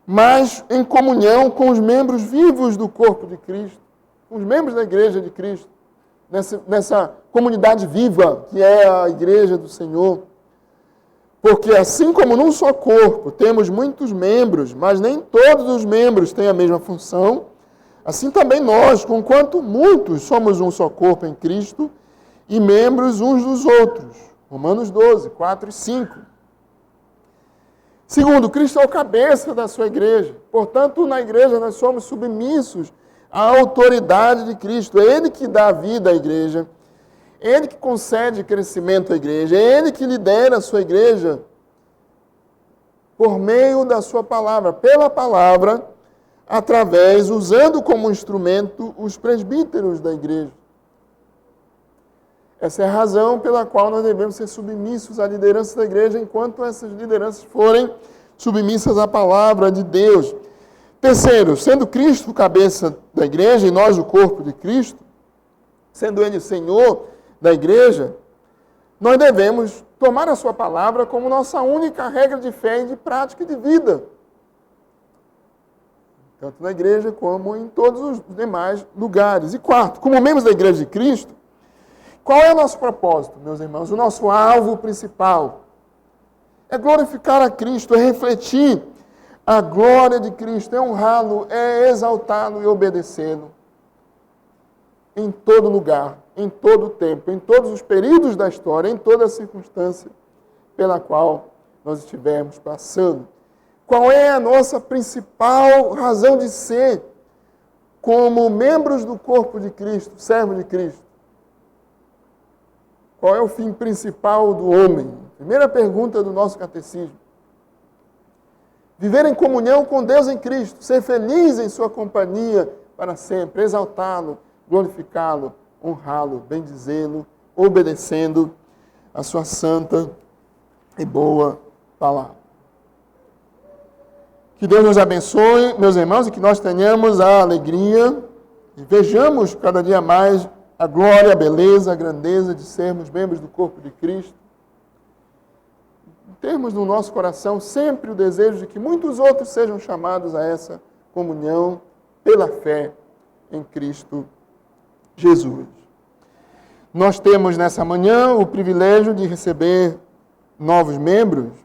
mas em comunhão com os membros vivos do corpo de Cristo, com os membros da igreja de Cristo, nessa comunidade viva que é a igreja do Senhor. Porque assim como num só corpo temos muitos membros, mas nem todos os membros têm a mesma função, assim também nós, conquanto muitos, somos um só corpo em Cristo e membros uns dos outros. Romanos 12, 4 e 5. Segundo, Cristo é o cabeça da sua igreja. Portanto, na igreja nós somos submissos à autoridade de Cristo. É Ele que dá vida à igreja. É Ele que concede crescimento à igreja. É Ele que lidera a sua igreja por meio da sua palavra, pela palavra, usando como instrumento os presbíteros da igreja. Essa é a razão pela qual nós devemos ser submissos à liderança da igreja, enquanto essas lideranças forem submissas à palavra de Deus. Terceiro, sendo Cristo o cabeça da igreja e nós o corpo de Cristo, sendo Ele o Senhor da igreja, nós devemos tomar a sua palavra como nossa única regra de fé e de prática de vida. Tanto na igreja como em todos os demais lugares. E quarto, como membros da igreja de Cristo, qual é o nosso propósito, meus irmãos? O nosso alvo principal é glorificar a Cristo, é refletir a glória de Cristo, é honrá-lo, é exaltá-lo e obedecê-lo em todo lugar, em todo tempo, em todos os períodos da história, em toda a circunstância pela qual nós estivermos passando. Qual é a nossa principal razão de ser como membros do corpo de Cristo, servos de Cristo? Qual é o fim principal do homem? Primeira pergunta do nosso catecismo. viver em comunhão com Deus em Cristo, ser feliz em sua companhia para sempre, exaltá-lo, glorificá-lo, honrá-lo, bendizê-lo, obedecendo a sua santa e boa palavra. Que Deus nos abençoe, meus irmãos, e que nós tenhamos a alegria e vejamos cada dia mais a glória, a beleza, a grandeza de sermos membros do corpo de Cristo. Termos no nosso coração sempre o desejo de que muitos outros sejam chamados a essa comunhão pela fé em Cristo Jesus. Nós temos nessa manhã o privilégio de receber novos membros